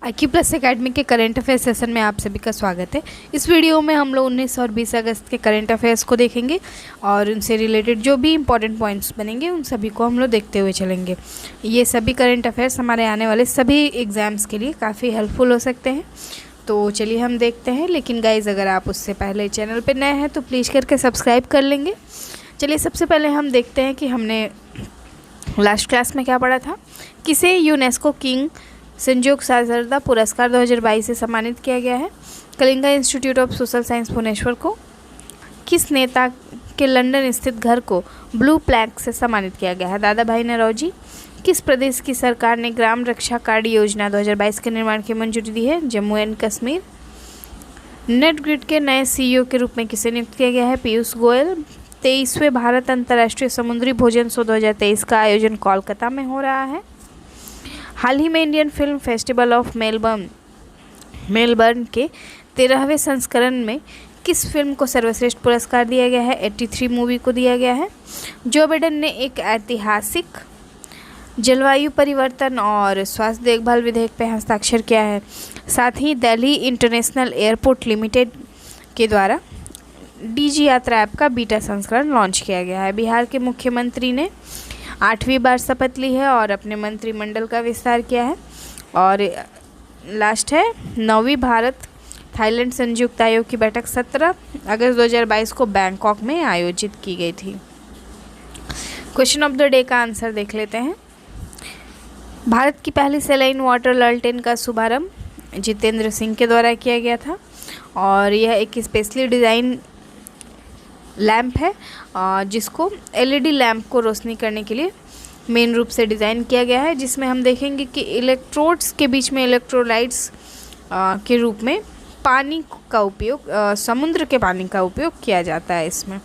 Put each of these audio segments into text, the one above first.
IQ plus academy के current affair session में आप सभी का स्वागत है। इस वीडियो में हम लोग 19 और 20 अगस्त के करंट अफेयर्स को देखेंगे और उनसे रिलेटेड जो भी इंपॉर्टेंट पॉइंट्स बनेंगे उन सभी को हम लोग देखते हुए चलेंगे। ये सभी करंट अफेयर्स हमारे आने वाले सभी एग्ज़ाम्स के लिए काफ़ी हेल्पफुल हो सकते हैं। तो चलिए हम देखते हैं। लेकिन गाइज़, अगर आप उससे पहले चैनल पर नए हैं तो प्लीज़ करके सब्सक्राइब कर लेंगे। चलिए सबसे पहले हम देखते हैं कि हमने लास्ट क्लास में क्या पढ़ा था। किसे यूनेस्को किंग संजोग साझरदा पुरस्कार 2022 से सम्मानित किया गया है। Kalinga institute of social science Bhubaneswar को किस नेता के लंदन स्थित घर को ब्लू प्लैक से सम्मानित किया गया है। दादा भाई नौरोजी। किस प्रदेश की सरकार ने ग्राम रक्षा कार्ड योजना 2022 के निर्माण की मंजूरी दी है। Jammu and Kashmir. Net grid के नए CEO के रूप में किसे नियुक्त किया गया है। पीयूष गोयल। 23वें भारत अंतर्राष्ट्रीय समुद्री भोजन शो 2023 का आयोजन कोलकाता में हो रहा है। हाल ही में Indian film festival of Melbourne के 13वें संस्करण में किस फिल्म को सर्वश्रेष्ठ पुरस्कार दिया गया है। 83 मूवी को दिया गया है। जो बाइडेन ने एक ऐतिहासिक जलवायु परिवर्तन और स्वास्थ्य देखभाल विधेयक पर हस्ताक्षर किया है। साथ ही दिल्ली इंटरनेशनल एयरपोर्ट लिमिटेड के द्वारा DG यात्रा ऐप का बीटा संस्करण लॉन्च किया गया है। बिहार के मुख्यमंत्री ने 8वीं बार शपथ ली है और अपने मंत्रिमंडल का विस्तार किया है। और लास्ट है 9वीं भारत थाईलैंड संयुक्त आयोग की बैठक 17 अगस्त 2022 को बैंकॉक में आयोजित की गई थी। क्वेश्चन ऑफ द डे का आंसर देख लेते हैं। भारत की पहली सैलाइन वाटर लालटेन का शुभारंभ जितेंद्र सिंह के द्वारा किया गया था और यह एक स्पेशली डिज़ाइन लैंप है जिसको LED लैंप को रोशनी करने के लिए मेन रूप से डिज़ाइन किया गया है, जिसमें हम देखेंगे कि इलेक्ट्रोड्स के बीच में इलेक्ट्रोलाइट्स के रूप में पानी का उपयोग समुद्र के पानी का उपयोग किया जाता है इसमें।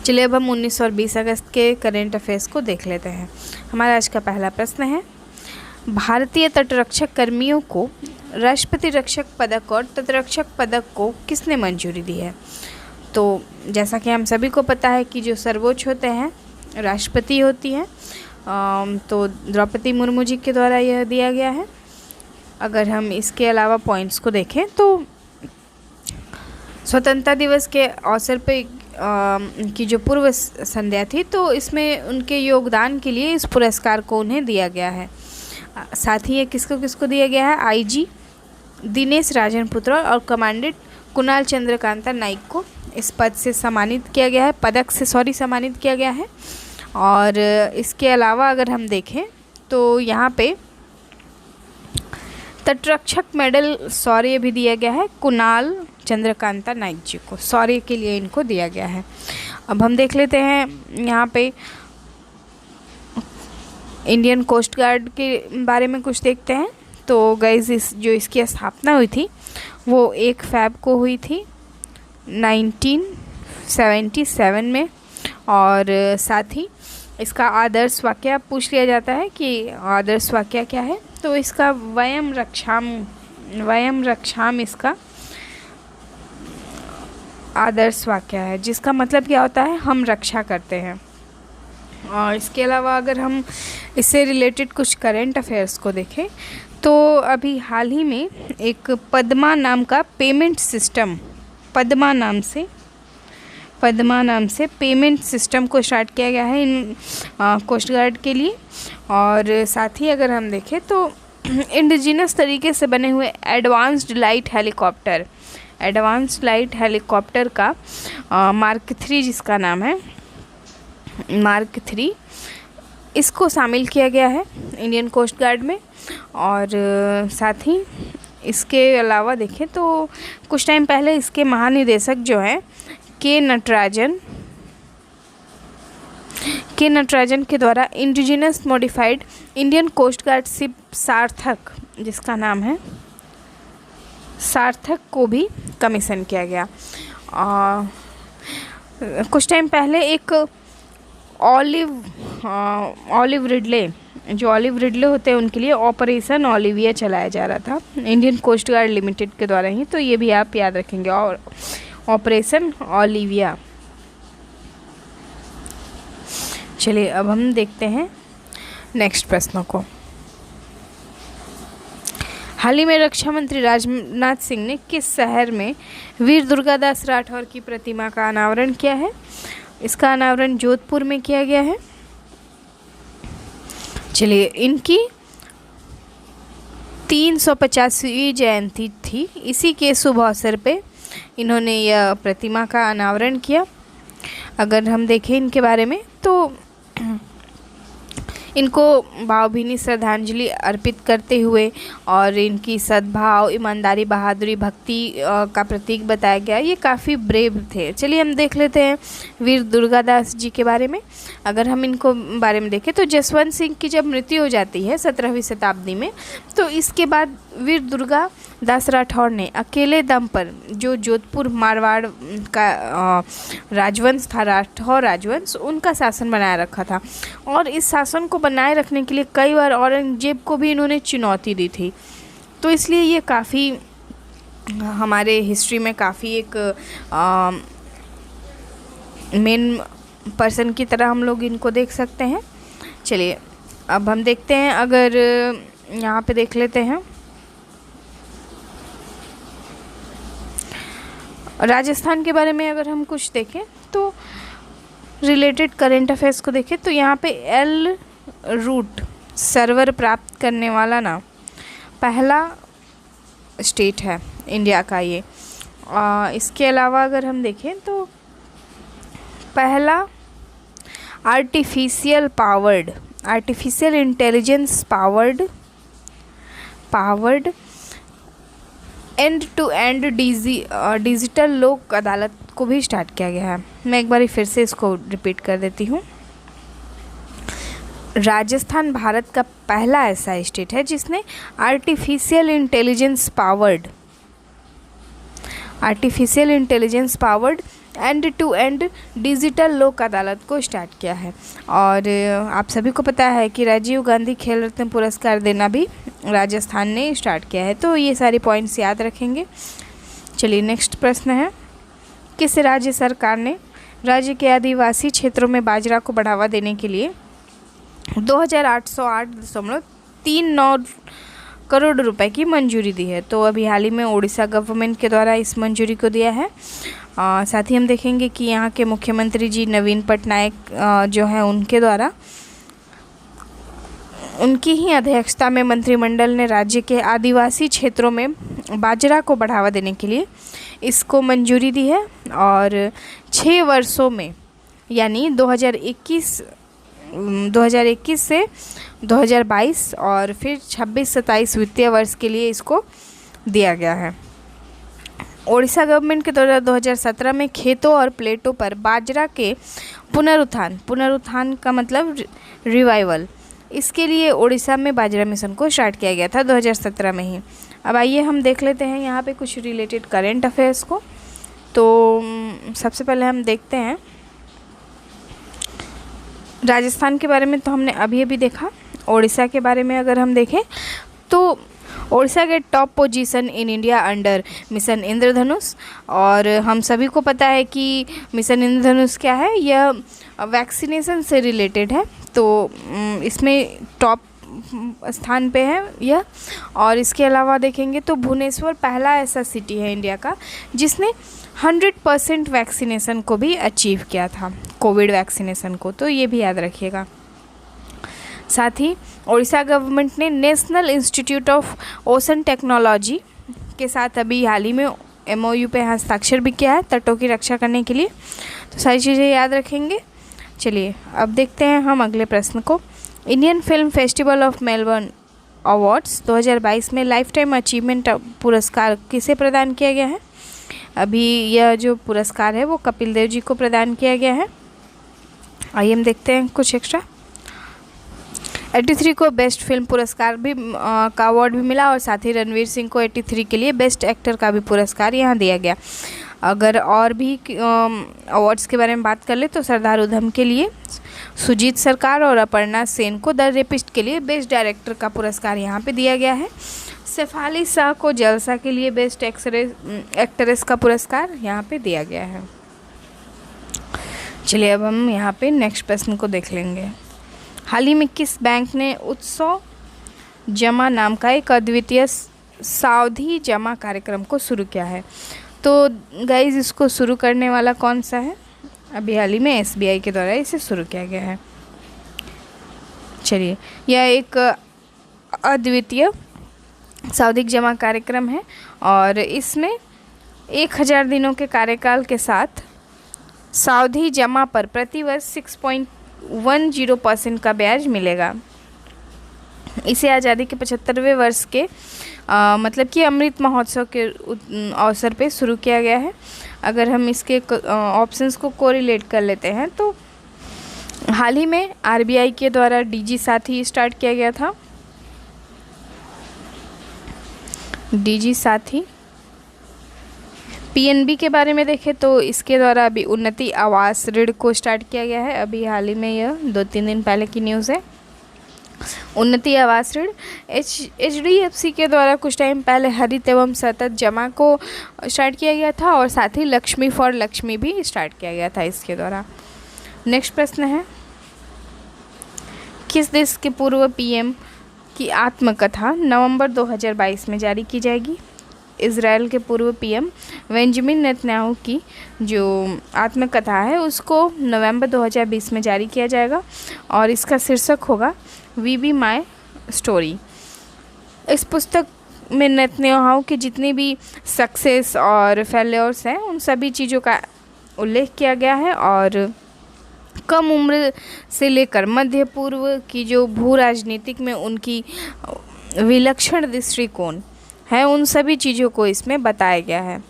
चलिए अब हम 19 और 20 अगस्त के करेंट अफेयर्स को देख लेते हैं। हमारा आज का पहला प्रश्न है, भारतीय तटरक्षक कर्मियों को राष्ट्रपति रक्षक पदक और तटरक्षक पदक को किसने मंजूरी दी है। तो जैसा कि हम सभी को पता है कि जो सर्वोच्च होते हैं राष्ट्रपति होती हैं, तो द्रौपदी मुर्मू जी के द्वारा यह दिया गया है। अगर हम इसके अलावा पॉइंट्स को देखें तो स्वतंत्रता दिवस के अवसर पे की जो पूर्व संध्या थी, तो इसमें उनके योगदान के लिए इस पुरस्कार को उन्हें दिया गया है। साथ ही ये किसको किसको दिया गया है। IG दिनेश राजन पुत्र और कमांडेंट कुणाल चंद्रकांता नाइक को इस पद से सम्मानित किया गया है, पदक से सम्मानित किया गया है। और इसके अलावा अगर हम देखें तो यहाँ पे तटरक्षक मेडल शौर्य भी दिया गया है कुणाल चंद्रकांता नाइक जी को, शौर्य के लिए इनको दिया गया है। अब हम देख लेते हैं यहाँ पे इंडियन कोस्ट गार्ड के बारे में कुछ देखते हैं। तो गाइज जो इसकी स्थापना हुई थी वो 1 फरवरी को हुई थी 1977 में। और साथ ही इसका आदर्श वाक्य पूछ लिया जाता है कि आदर्श वाक्य क्या है। तो इसका वयम रक्षाम इसका आदर्श वाक्य है, जिसका मतलब क्या होता है, हम रक्षा करते हैं। और इसके अलावा अगर हम इससे रिलेटेड कुछ करंट अफेयर्स को देखें तो अभी हाल ही में एक पद्मा नाम का पेमेंट सिस्टम, पद्मा नाम से पेमेंट सिस्टम को स्टार्ट किया गया है इन कोस्ट गार्ड के लिए। और साथ ही अगर हम देखें तो इंडिजिनस तरीके से बने हुए एडवांस्ड लाइट हेलीकॉप्टर का मार्क 3 जिसका नाम है मार्क 3, इसको शामिल किया गया है इंडियन कोस्ट गार्ड में। और साथ ही इसके अलावा देखें तो कुछ टाइम पहले इसके महानिदेशक जो हैं के नटराजन के द्वारा indigenous modified Indian coast guard ship Sarthak, जिसका नाम है सार्थक, को भी कमीशन किया गया। कुछ टाइम पहले एक ऑलिव रिडले होते हैं उनके लिए ऑपरेशन ओलिविया चलाया जा रहा था इंडियन कोस्ट गार्ड लिमिटेड के द्वारा ही। तो ये भी आप याद रखेंगे, और ऑपरेशन ओलिविया। चलिए अब हम देखते हैं नेक्स्ट प्रश्नों को। हाल ही में रक्षा मंत्री राजनाथ सिंह ने किस शहर में वीर दुर्गादास राठौर की प्रतिमा का अनावरण किया है? इसका अनावरण जोधपुर में किया गया है। चलिए, इनकी 350वीं जयंती थी, इसी के शुभ अवसर पे इन्होंने यह प्रतिमा का अनावरण किया। अगर हम देखें इनके बारे में तो इनको भावभीनी श्रद्धांजलि अर्पित करते हुए और इनकी सद्भाव, ईमानदारी, बहादुरी, भक्ति का प्रतीक बताया गया। ये काफ़ी ब्रेव थे। चलिए हम देख लेते हैं वीर दुर्गादास जी के बारे में। अगर हम इनको बारे में देखें तो जसवंत सिंह की जब मृत्यु हो जाती है 17वीं शताब्दी में, तो इसके बाद वीर दुर्गादास राठौर ने अकेले दम पर, जो जोधपुर मारवाड़ का राजवंश था, राठौर राजवंश, उनका शासन बनाए रखा था। और इस शासन को बनाए रखने के लिए कई बार औरंगजेब को भी इन्होंने चुनौती दी थी। तो इसलिए ये काफ़ी हमारे हिस्ट्री में काफ़ी एक मेन पर्सन की तरह हम लोग इनको देख सकते हैं। चलिए अब हम देखते हैं, अगर यहाँ पे देख लेते हैं राजस्थान के बारे में। अगर हम कुछ देखें तो रिलेटेड करेंट अफेयर्स को देखें तो यहाँ पे एल रूट सर्वर प्राप्त करने वाला ना पहला स्टेट है इंडिया का ये। इसके अलावा अगर हम देखें तो पहला artificial intelligence powered end to end digital Lok Adalat को भी स्टार्ट किया गया है। मैं एक बार फिर से इसको रिपीट कर देती हूँ। राजस्थान भारत का पहला ऐसा स्टेट है जिसने artificial intelligence powered end to end digital Lok Adalat को स्टार्ट किया है। और आप सभी को पता है कि राजीव गांधी खेल रत्न पुरस्कार देना भी राजस्थान ने स्टार्ट किया है। तो ये सारी पॉइंट्स याद रखेंगे। चलिए नेक्स्ट प्रश्न है, किस राज्य सरकार ने राज्य के आदिवासी क्षेत्रों में बाजरा को बढ़ावा देने के लिए 2808.39 करोड़ रुपए की मंजूरी दी है? तो अभी हाल ही में उड़ीसा गवर्नमेंट के द्वारा इस मंजूरी को दिया है। साथ ही हम देखेंगे कि यहाँ के मुख्यमंत्री जी नवीन पटनायक जो हैं उनके द्वारा, उनकी ही अध्यक्षता में मंत्रिमंडल ने राज्य के आदिवासी क्षेत्रों में बाजरा को बढ़ावा देने के लिए इसको मंजूरी दी है। और 6 वर्षों में यानी 2021 से 2022 और फिर 26-27 वित्तीय वर्ष के लिए इसको दिया गया है। ओडिशा गवर्नमेंट के द्वारा 2017 में खेतों और प्लेटों पर बाजरा के पुनरुत्थान का मतलब रिवाइवल, इसके लिए ओडिशा में बाजरा मिशन को स्टार्ट किया गया था 2017 में ही। अब आइए हम देख लेते हैं यहाँ पे कुछ रिलेटेड करेंट अफेयर्स को। तो सबसे पहले हम देखते हैं राजस्थान के बारे में, तो हमने अभी देखा। ओडिशा के बारे में अगर हम देखें तो ओडिशा के top position in India under mission Indradhanush. और हम सभी को पता है कि मिशन इंद्रधनुष क्या है, यह वैक्सीनेशन से रिलेटेड है। तो इसमें टॉप स्थान पे है यह। और इसके अलावा देखेंगे तो भुवनेश्वर पहला ऐसा सिटी है इंडिया का जिसने 100% वैक्सीनेशन को भी अचीव किया था, कोविड वैक्सीनेशन को। तो ये भी याद रखिएगा। साथ ही ओडिशा गवर्नमेंट ने national institute of ocean technology के साथ अभी हाल ही में MOU पे हस्ताक्षर भी किया है तटों की रक्षा करने के लिए। तो सारी चीज़ें याद रखेंगे। चलिए अब देखते हैं हम अगले प्रश्न को। Indian film festival of Melbourne awards 2022 में लाइफ टाइम अचीवमेंट पुरस्कार किसे प्रदान किया गया है? अभी यह जो पुरस्कार है वो कपिल देव जी को प्रदान किया गया है। आइए हम देखते हैं कुछ एक्स्ट्रा। 83 को बेस्ट फिल्म पुरस्कार भी का अवार्ड भी मिला और साथ ही रणवीर सिंह को 83 के लिए बेस्ट एक्टर का भी पुरस्कार यहाँ दिया गया। अगर और भी अवार्ड्स के बारे में बात कर ले तो सरदार उधम के लिए सुजीत सरकार और अपर्णा सेन को द रेपिस्ट के लिए बेस्ट डायरेक्टर का पुरस्कार यहाँ पे दिया गया है। शेफाली शाह को जलसा के लिए बेस्ट एक्ट्रेस का पुरस्कार यहाँ पे दिया गया है। चलिए अब हम यहाँ पे नेक्स्ट प्रश्न को देख लेंगे। हाल ही में किस बैंक ने उत्सव जमा नाम का एक अद्वितीय सावधि जमा कार्यक्रम को शुरू किया है? तो गाइज इसको शुरू करने वाला कौन सा है? अभी हाल ही में एसबीआई के द्वारा इसे शुरू किया गया है। चलिए, यह एक अद्वितीय सावधि जमा कार्यक्रम है और इसमें 1000 दिनों के कार्यकाल के साथ सावधि जमा पर प्रतिवर्ष 6.10% का ब्याज मिलेगा। इसे आज़ादी के 75वें वर्ष के मतलब कि अमृत महोत्सव के अवसर पे शुरू किया गया है। अगर हम इसके ऑप्शंस को कोरिलेट कर लेते हैं तो हाल ही में आरबीआई के द्वारा डीजी साथी स्टार्ट किया गया था। डीजी साथी पीएनबी के बारे में देखें तो इसके द्वारा अभी उन्नति आवास ऋण को स्टार्ट किया गया है। अभी हाल ही में यह 2-3 दिन पहले की न्यूज़ है। उन्नति आवास ऋण एचडीएफसी के द्वारा कुछ टाइम पहले हरित एवं सतत जमा को स्टार्ट किया गया था और साथ ही लक्ष्मी फॉर लक्ष्मी भी स्टार्ट किया गया था इसके द्वारा। नेक्स्ट प्रश्न है, किस देश के पूर्व पीएम की आत्मकथा नवंबर 2022 में जारी की जाएगी? इजराइल के पूर्व पीएम बेंजामिन नेतन्याहू की जो आत्मकथा है उसको नवंबर 2020 में जारी किया जाएगा और इसका शीर्षक होगा वी बी माई स्टोरी। इस पुस्तक में नेतन्याहू की जितनी भी सक्सेस और फेल्योर्स हैं उन सभी चीज़ों का उल्लेख किया गया है और कम उम्र से लेकर मध्य पूर्व की जो भू राजनीतिक में उनकी विलक्षण दृष्टिकोण है उन सभी चीज़ों को इसमें बताया गया है।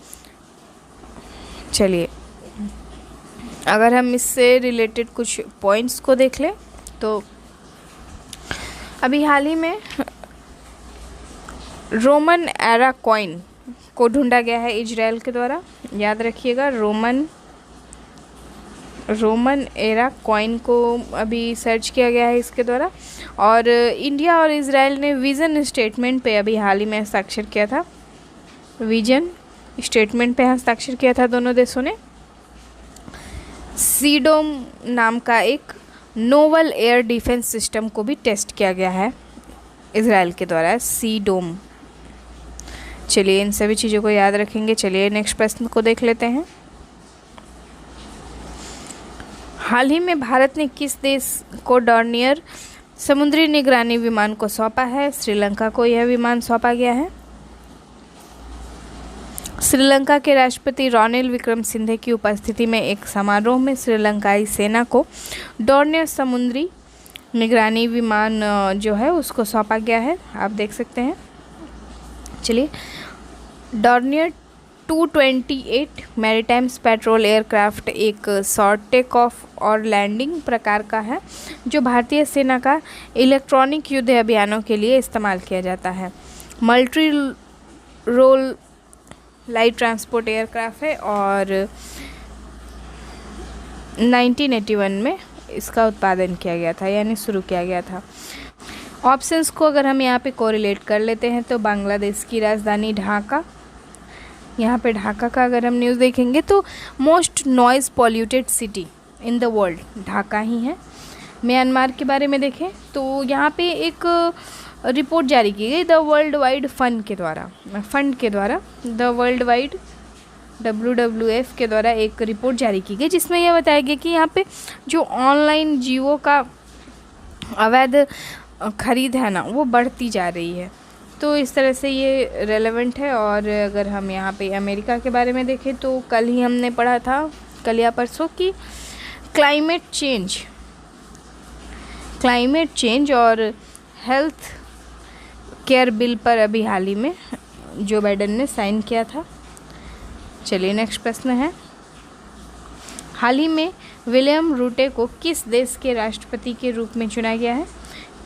चलिए, अगर हम इससे रिलेटेड कुछ पॉइंट्स को देख लें तो अभी हाल ही में रोमन एरा कॉइन को ढूंढा गया है इजराइल के द्वारा। याद रखिएगा, रोमन एरा कॉइन को अभी सर्च किया गया है इसके द्वारा। और इंडिया और इजराइल ने विज़न स्टेटमेंट पे अभी हाल ही में हस्ताक्षर किया था। विजन स्टेटमेंट पे हस्ताक्षर किया था दोनों देशों ने। सीडोम नाम का एक नोवल एयर डिफेंस सिस्टम को भी टेस्ट किया गया है इजराइल के द्वारा, सीडोम। चलिए, इन सभी चीज़ों को याद रखेंगे। चलिए नेक्स्ट प्रश्न को देख लेते हैं। हाल ही में भारत ने किस देश को डॉर्नियर समुद्री निगरानी विमान को सौंपा है? श्रीलंका को यह विमान सौंपा गया है। श्रीलंका के राष्ट्रपति रानिल विक्रमसिंघे की उपस्थिति में एक समारोह में श्रीलंकाई सेना को डॉर्नियर समुद्री निगरानी विमान जो है उसको सौंपा गया है, आप देख सकते हैं। चलिए, डॉर्नियर 228 मैरीटाइम्स पेट्रोल एयरक्राफ्ट एक शॉर्ट टेक ऑफ और लैंडिंग प्रकार का है जो भारतीय सेना का इलेक्ट्रॉनिक युद्ध अभियानों के लिए इस्तेमाल किया जाता है। Multi role light transport aircraft है और 1981 में इसका उत्पादन किया गया था, यानी शुरू किया गया था। ऑप्शंस को अगर हम यहाँ पे कोरिलेट कर लेते हैं तो बांग्लादेश की राजधानी ढाका, यहाँ पे ढाका का अगर हम न्यूज़ देखेंगे तो most noise polluted city in the world Dhaka ही है। म्यांमार के बारे में देखें तो यहाँ पे एक रिपोर्ट जारी की गई द वर्ल्ड वाइड फंड के द्वारा द वर्ल्ड वाइड WWF के द्वारा एक रिपोर्ट जारी की गई जिसमें यह बताया गया कि यहाँ पे जो ऑनलाइन जियो का अवैध खरीद है ना वो बढ़ती जा रही है। तो इस तरह से ये रेलेवेंट है। और अगर हम यहाँ पे अमेरिका के बारे में देखें तो कल ही हमने पढ़ा था, कल या परसों, कि क्लाइमेट चेंज और हेल्थ केयर बिल पर अभी हाल ही में जो बाइडेन ने साइन किया था। चलिए नेक्स्ट प्रश्न है, हाल ही में विलियम रूटे को किस देश के राष्ट्रपति के रूप में चुना गया है?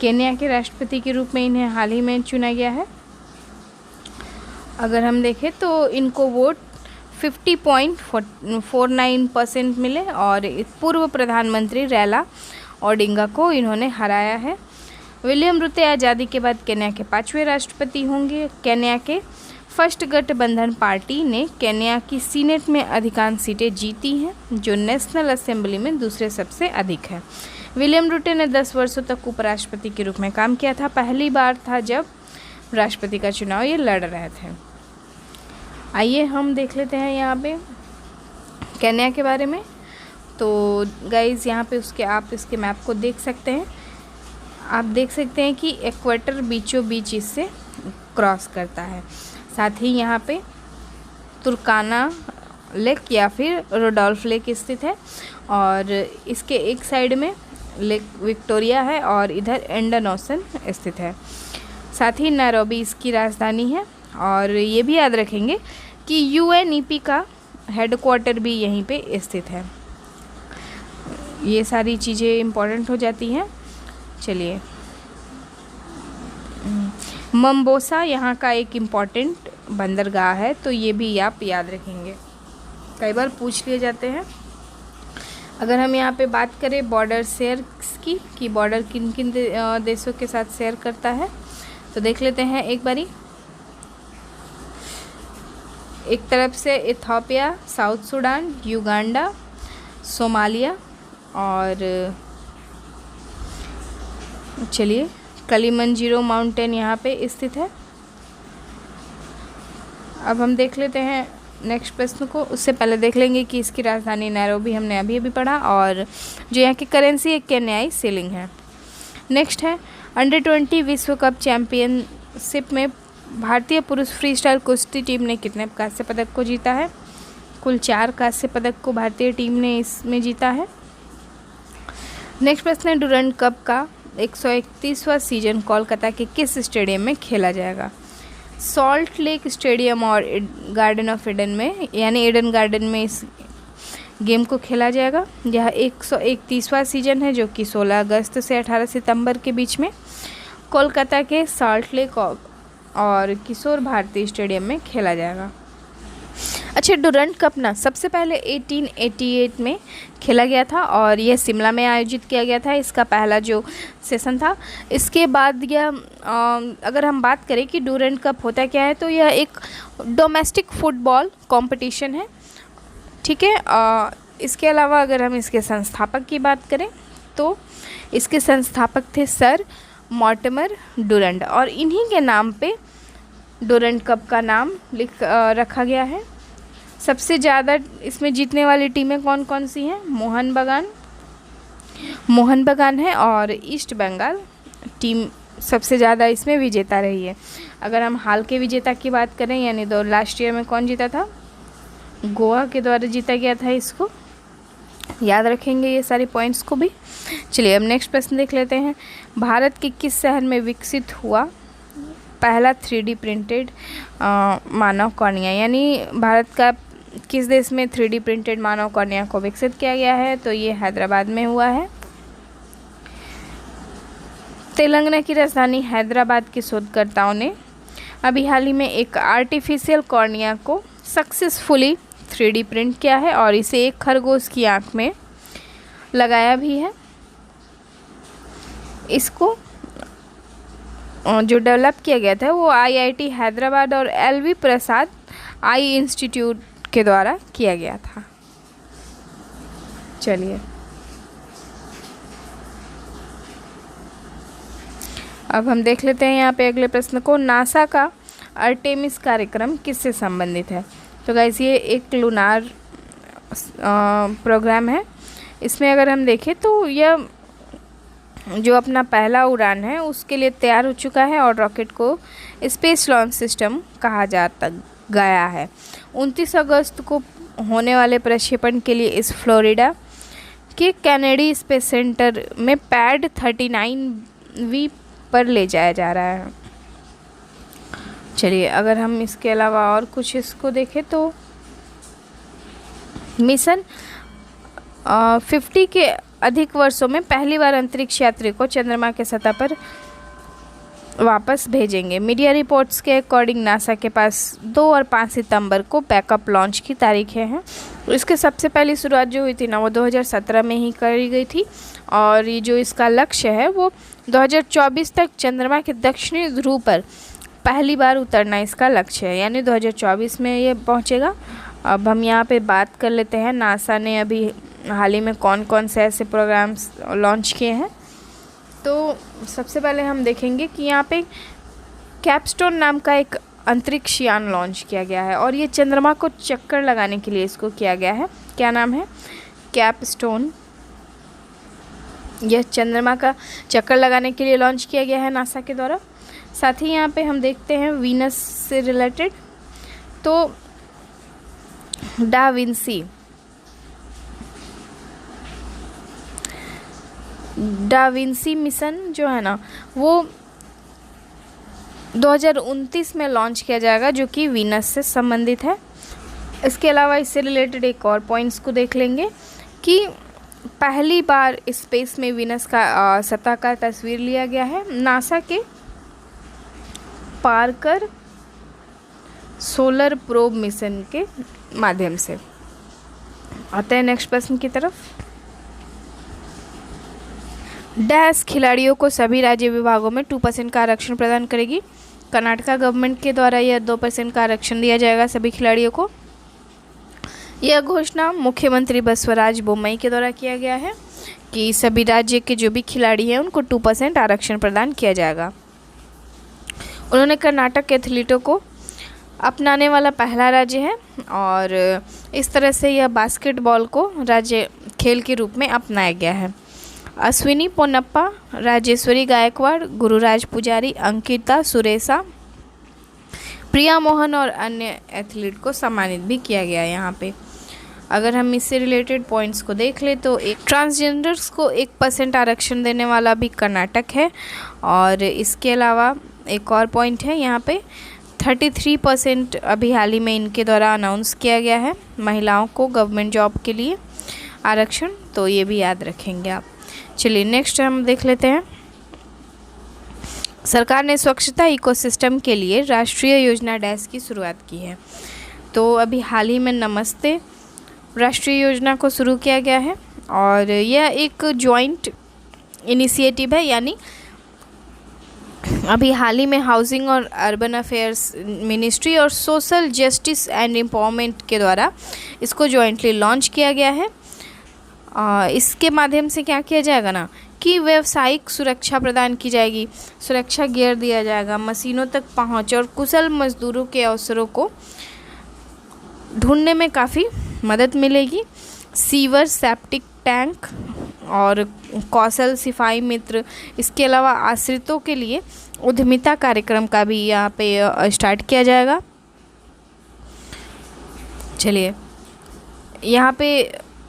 केन्या के राष्ट्रपति के रूप में इन्हें हाल ही में चुना गया है। अगर हम देखें तो इनको वोट 50.49% मिले और पूर्व प्रधानमंत्री रैला ओडिंगा को इन्होंने हराया है। विलियम रूटे आज़ादी के बाद केन्या के 5वें राष्ट्रपति होंगे। केन्या के फर्स्ट गठबंधन पार्टी ने केन्या की सीनेट में अधिकांश सीटें जीती हैं जो नेशनल असेंबली में दूसरे सबसे अधिक है। विलियम रूटे ने 10 वर्षों तक उपराष्ट्रपति के रूप में काम किया था। पहली बार था जब राष्ट्रपति का चुनाव ये लड़ रहे थे। आइए हम देख लेते हैं यहाँ पे केन्या के बारे में। तो गाइज़ यहाँ पे उसके आप इसके मैप को देख सकते हैं। आप देख सकते हैं कि इक्वेटर बीचों बीच इससे क्रॉस करता है। साथ ही यहाँ पे तुर्काना लेक या फिर रोडोल्फ लेक स्थित है और इसके एक साइड में लेक विक्टोरिया है और इधर इंडियन ओशन स्थित है। साथ ही नैरोबी इसकी राजधानी है और ये भी याद रखेंगे कि UNEP का हेडक्वार्टर भी यहीं पे स्थित है। ये सारी चीज़ें इम्पोर्टेंट हो जाती हैं। चलिए, मंबोसा यहाँ का एक इम्पॉर्टेंट बंदरगाह है, तो ये भी आप याद रखेंगे, कई बार पूछ लिए जाते हैं। अगर हम यहाँ पे बात करें बॉर्डर शेयर की कि बॉर्डर किन किन देशों के साथ शेयर करता है, तो देख लेते हैं एक बारी। एक तरफ से Ethiopia, south Sudan, Uganda, Somalia और चलिए कलिमंजारो माउंटेन यहाँ पे स्थित है। अब हम देख लेते हैं नेक्स्ट प्रश्न को। उससे पहले देख लेंगे कि इसकी राजधानी नैरोबी हमने अभी अभी पढ़ा और जो यहाँ की करेंसी एक केन्याई शिलिंग है। नेक्स्ट है अंडर-20 विश्व कप चैंपियनशिप में भारतीय पुरुष फ्री स्टाइल कुश्ती टीम ने कितने कांस्य पदक को जीता है? कुल 4 कांस्य पदक को भारतीय टीम ने इसमें जीता है। नेक्स्ट प्रश्न है डुरंड कप का 131वां सीजन कोलकाता के किस स्टेडियम में खेला जाएगा? सॉल्ट लेक स्टेडियम और गार्डन ऑफ ईडन में, यानी ईडन गार्डन में इस गेम को खेला जाएगा। यह 131वां सीजन है जो कि 16 अगस्त से 18 सितंबर के बीच में कोलकाता के सॉल्ट लेक और किशोर भारती स्टेडियम में खेला जाएगा। अच्छा, डुरंड कप ना सबसे पहले 1888 में खेला गया था और यह शिमला में आयोजित किया गया था। इसका पहला जो सेशन था। इसके बाद यह अगर हम बात करें कि डुरंड कप होता क्या है, तो यह एक डोमेस्टिक फुटबॉल कंपटीशन है, ठीक है। इसके अलावा अगर हम इसके संस्थापक की बात करें तो इसके संस्थापक थे सर मॉर्टिमर डुरंड और इन्हीं के नाम पे डुरंड कप का नाम रखा गया है। सबसे ज़्यादा इसमें जीतने वाली टीमें कौन कौन सी हैं? मोहन बगान है और ईस्ट बंगाल टीम सबसे ज़्यादा इसमें विजेता रही है। अगर हम हाल के विजेता की बात करें, यानी तो लास्ट ईयर में कौन जीता था? गोवा के द्वारा जीता गया था। इसको याद रखेंगे ये सारे पॉइंट्स को भी। चलिए अब नेक्स्ट प्रश्न देख लेते हैं। भारत के किस शहर में विकसित हुआ पहला 3D प्रिंटेड मानव कॉर्निया? यानी भारत का किस देश में 3D प्रिंटेड मानव कॉर्निया को विकसित किया गया है? तो ये हैदराबाद में हुआ है। तेलंगाना की राजधानी हैदराबाद के शोधकर्ताओं ने अभी हाल ही में एक आर्टिफिशियल कॉर्निया को सक्सेसफुली 3D प्रिंट किया है और इसे एक खरगोश की आँख में लगाया भी है। इसको जो डेवलप किया गया था वो IIT हैदराबाद और LV प्रसाद आई इंस्टीट्यूट के द्वारा किया गया था। चलिए अब हम देख लेते हैं यहाँ पे अगले प्रश्न को। नासा का आर्टेमिस कार्यक्रम किससे संबंधित है? तो गाइस ये एक लूनार प्रोग्राम है। इसमें अगर हम देखें तो यह जो अपना पहला उड़ान है उसके लिए तैयार हो चुका है और रॉकेट को स्पेस लॉन्च सिस्टम कहा जाता गया है। 29 अगस्त को होने वाले प्रक्षेपण के लिए इस फ्लोरिडा के कैनेडी स्पेस सेंटर में पैड 39V पर ले जाया जा रहा है। चलिए अगर हम इसके अलावा और कुछ इसको देखें तो मिशन 50 के अधिक वर्षों में पहली बार अंतरिक्ष यात्री को चंद्रमा के सतह पर वापस भेजेंगे। मीडिया रिपोर्ट्स के अकॉर्डिंग नासा के पास 2 और 5 सितंबर को बैकअप लॉन्च की तारीखें हैं। इसके सबसे पहली शुरुआत जो हुई थी ना वो 2017 में ही करी गई थी और ये जो इसका लक्ष्य है वो 2024 तक चंद्रमा के दक्षिणी ध्रुव पर पहली बार उतरना इसका लक्ष्य है, यानी 2024 में ये पहुंचेगा। अब हम यहाँ पे बात कर लेते हैं नासा ने अभी हाल ही में कौन कौन से ऐसे प्रोग्राम्स लॉन्च किए हैं। तो सबसे पहले हम देखेंगे कि यहाँ पे कैपस्टोन नाम का एक अंतरिक्ष यान लॉन्च किया गया है और ये चंद्रमा को चक्कर लगाने के लिए इसको किया गया है। क्या नाम है? कैपस्टोन। यह चंद्रमा का चक्कर लगाने के लिए लॉन्च किया गया है नासा के द्वारा। साथ ही यहाँ पे हम देखते हैं वीनस से रिलेटेड, तो डा विंसी मिशन जो है ना वो 2029 में लॉन्च किया जाएगा, जो कि वीनस से संबंधित है। इसके अलावा इससे रिलेटेड एक और पॉइंट्स को देख लेंगे कि पहली बार स्पेस में वीनस का सतह का तस्वीर लिया गया है नासा के पार्कर सोलर प्रोब मिशन के माध्यम से। आते हैं नेक्स्ट प्रश्न की तरफ। डैश खिलाड़ियों को सभी राज्य विभागों में 2% का आरक्षण प्रदान करेगी। कर्नाटका गवर्नमेंट के द्वारा यह 2% का आरक्षण दिया जाएगा सभी खिलाड़ियों को। यह घोषणा मुख्यमंत्री बसवराज बोम्मई के द्वारा किया गया है कि सभी राज्य के जो भी खिलाड़ी हैं उनको 2% आरक्षण प्रदान किया जाएगा। उन्होंने कर्नाटक के एथलीटों को अपनाने वाला पहला राज्य है और इस तरह से यह बास्केटबॉल को राज्य खेल के रूप में अपनाया गया है। अश्विनी पोन्नप्पा, राजेश्वरी गायकवाड़, गुरुराज पुजारी, अंकिता सुरेशा, प्रिया मोहन और अन्य एथलीट को सम्मानित भी किया गया है यहाँ पे। अगर हम इससे रिलेटेड पॉइंट्स को देख ले तो एक ट्रांसजेंडर्स को 1% आरक्षण देने वाला भी कर्नाटक है और इसके अलावा एक और पॉइंट है यहाँ पे 33% अभी हाल ही में इनके द्वारा अनाउंस किया गया है महिलाओं को गवर्नमेंट जॉब के लिए आरक्षण, तो ये भी याद रखेंगे आप। चलिए नेक्स्ट हम देख लेते हैं। सरकार ने स्वच्छता इकोसिस्टम के लिए राष्ट्रीय योजना डैश की शुरुआत की है। तो अभी हाल ही में नमस्ते राष्ट्रीय योजना को शुरू किया गया है और यह एक जॉइंट इनिशिएटिव है, यानी अभी हाल ही में हाउसिंग और अर्बन अफेयर्स मिनिस्ट्री और सोशल जस्टिस एंड एम्पावरमेंट के द्वारा इसको जॉइंटली लॉन्च किया गया है। इसके माध्यम से क्या किया जाएगा ना कि व्यावसायिक सुरक्षा प्रदान की जाएगी, सुरक्षा गियर दिया जाएगा, मशीनों तक पहुंच और कुशल मजदूरों के अवसरों को ढूंढने में काफ़ी मदद मिलेगी। सीवर, सेप्टिक टैंक और कौशल सिपाही मित्र, इसके अलावा आश्रितों के लिए उद्यमिता कार्यक्रम का भी यहाँ पे स्टार्ट किया जाएगा। चलिए यहाँ पे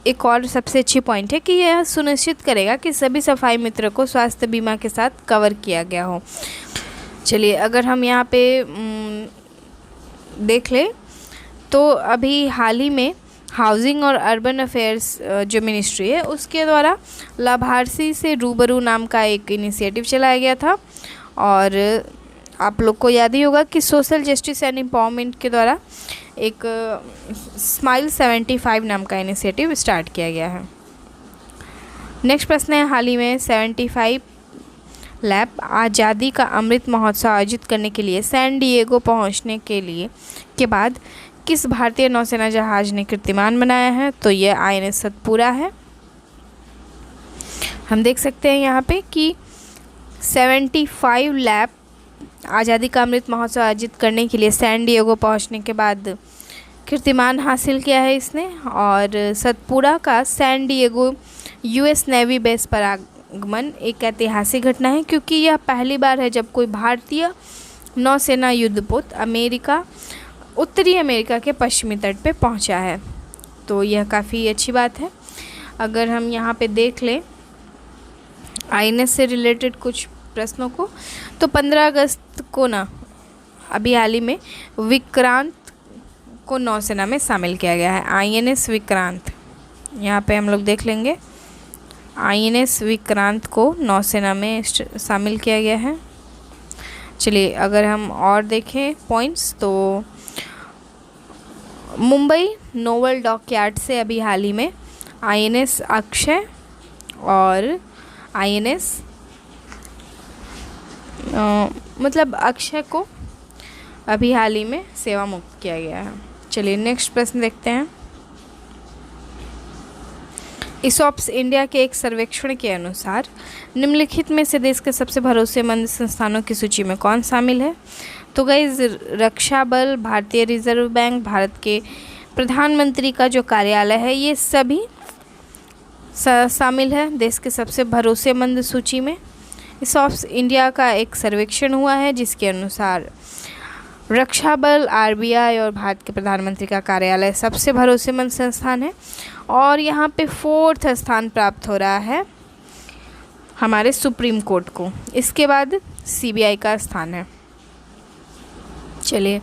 एक और सबसे अच्छी पॉइंट है कि यह सुनिश्चित करेगा कि सभी सफाई मित्र को स्वास्थ्य बीमा के साथ कवर किया गया हो। चलिए अगर हम यहाँ पे देख ले तो अभी हाल ही में हाउसिंग और अर्बन अफेयर्स जो मिनिस्ट्री है उसके द्वारा लाभार्थी से रूबरू नाम का एक इनिशिएटिव चलाया गया था और आप लोग को याद ही होगा कि सोशल जस्टिस एंड एम्पावरमेंट के द्वारा एक स्माइल 75 नाम का इनिशिएटिव स्टार्ट किया गया है। नेक्स्ट प्रश्न है, हाल ही में 75 लैब आज़ादी का अमृत महोत्सव आयोजित करने के लिए सैन डिएगो पहुंचने के बाद किस भारतीय नौसेना जहाज ने कीर्तिमान बनाया है? तो यह INS सतपुरा है। हम देख सकते हैं यहाँ पे कि 75 लैब आज़ादी का अमृत महोत्सव आयोजित करने के लिए सैन डिएगो पहुँचने के बाद कीर्तिमान हासिल किया है इसने और सतपुरा का San Diego US navy base पर आगमन एक ऐतिहासिक घटना है क्योंकि यह पहली बार है जब कोई भारतीय नौसेना युद्धपोत उत्तरी अमेरिका के पश्चिमी तट पे पहुंचा है, तो यह काफ़ी अच्छी बात है। अगर हम यहाँ पे देख लें INS से रिलेटेड कुछ प्रश्नों को, तो 15 अगस्त को ना अभी हाल ही में विक्रांत को नौसेना में शामिल किया गया है। INS विक्रांत, यहाँ पे हम लोग देख लेंगे INS विक्रांत को नौसेना में शामिल किया गया है। चलिए अगर हम और देखें पॉइंट्स, तो मुंबई नोवल डॉकयार्ड से अभी हाल ही में INS अक्षय और INS मतलब अक्षय को अभी हाल ही में सेवा मुक्त किया गया है। चलिए नेक्स्ट प्रश्न देखते हैं। इसॉप्स इंडिया के एक सर्वेक्षण के अनुसार निम्नलिखित में से देश के सबसे भरोसेमंद संस्थानों की सूची में कौन शामिल है? तो गाइस, रक्षा बल, भारतीय रिजर्व बैंक, भारत के प्रधानमंत्री का जो कार्यालय है, ये सभी शामिल है देश के सबसे भरोसेमंद सूची में। इसॉप्स इंडिया का एक सर्वेक्षण हुआ है जिसके अनुसार रक्षा बल, आरबीआई और भारत के प्रधानमंत्री का कार्यालय सबसे भरोसेमंद संस्थान है और यहाँ पे 4th स्थान प्राप्त हो रहा है हमारे सुप्रीम कोर्ट को। इसके बाद सीबीआई का स्थान है। चलिए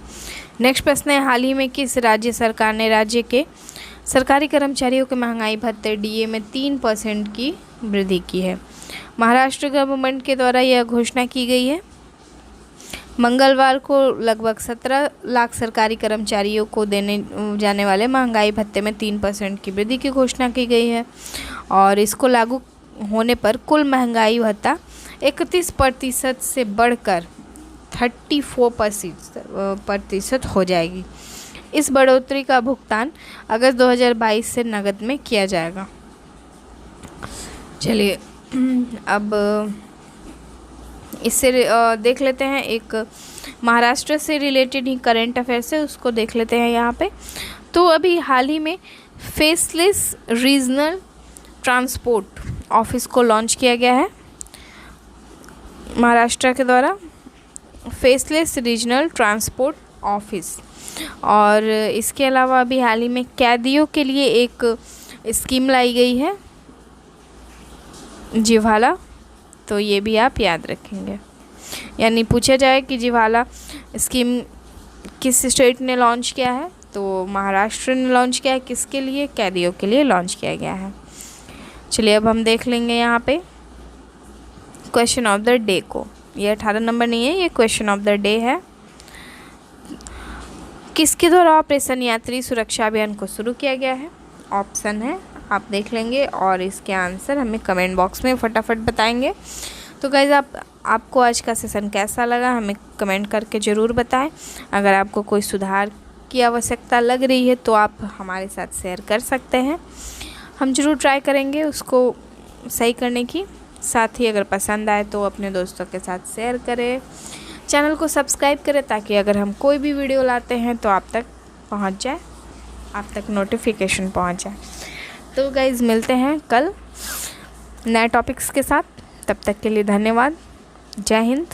नेक्स्ट प्रश्न है, हाल ही में किस राज्य सरकार ने राज्य के सरकारी कर्मचारियों के महंगाई भत्ते डीए में 3% की वृद्धि की है? महाराष्ट्र गवर्नमेंट के द्वारा यह घोषणा की गई है। मंगलवार को लगभग 17 लाख सरकारी कर्मचारियों को देने जाने वाले महंगाई भत्ते में 3% की वृद्धि की घोषणा की गई है और इसको लागू होने पर कुल महंगाई भत्ता 31% से बढ़कर 34% हो जाएगी। इस बढ़ोतरी का भुगतान अगस्त 2022 से नकद में किया जाएगा। चलिए अब इससे देख लेते हैं, एक महाराष्ट्र से रिलेटेड ही करंट अफेयर्स है, उसको देख लेते हैं यहाँ पे। तो अभी हाल ही में फेसलेस रीजनल ट्रांसपोर्ट ऑफिस को लॉन्च किया गया है महाराष्ट्र के द्वारा, फेसलेस रीजनल ट्रांसपोर्ट ऑफिस। और इसके अलावा अभी हाल ही में कैदियों के लिए एक स्कीम लाई गई है जिवाला, तो ये भी आप याद रखेंगे। यानी पूछा जाए कि जिवाला स्कीम किस स्टेट ने लॉन्च किया है, तो महाराष्ट्र ने लॉन्च किया है। किसके लिए? कैदियों के लिए लॉन्च किया गया है। चलिए अब हम देख लेंगे यहाँ पे क्वेश्चन ऑफ द डे को। ये 18 नंबर नहीं है, ये क्वेश्चन ऑफ द डे है। किसके द्वारा ऑपरेशन यात्री सुरक्षा अभियान को शुरू किया गया है? ऑप्शन है, आप देख लेंगे और इसके आंसर हमें कमेंट बॉक्स में फटाफट बताएंगे। तो गाइज आपको आज का सेशन कैसा लगा हमें कमेंट करके ज़रूर बताएं। अगर आपको कोई सुधार की आवश्यकता लग रही है तो आप हमारे साथ शेयर कर सकते हैं, हम ज़रूर ट्राई करेंगे उसको सही करने की। साथ ही अगर पसंद आए तो अपने दोस्तों के साथ शेयर करें, चैनल को सब्सक्राइब करें ताकि अगर हम कोई भी वीडियो लाते हैं तो आप तक पहुंच जाए, आप तक नोटिफिकेशन पहुंच जाए। तो गाइज़ मिलते हैं कल नए टॉपिक्स के साथ, तब तक के लिए धन्यवाद। जय हिंद।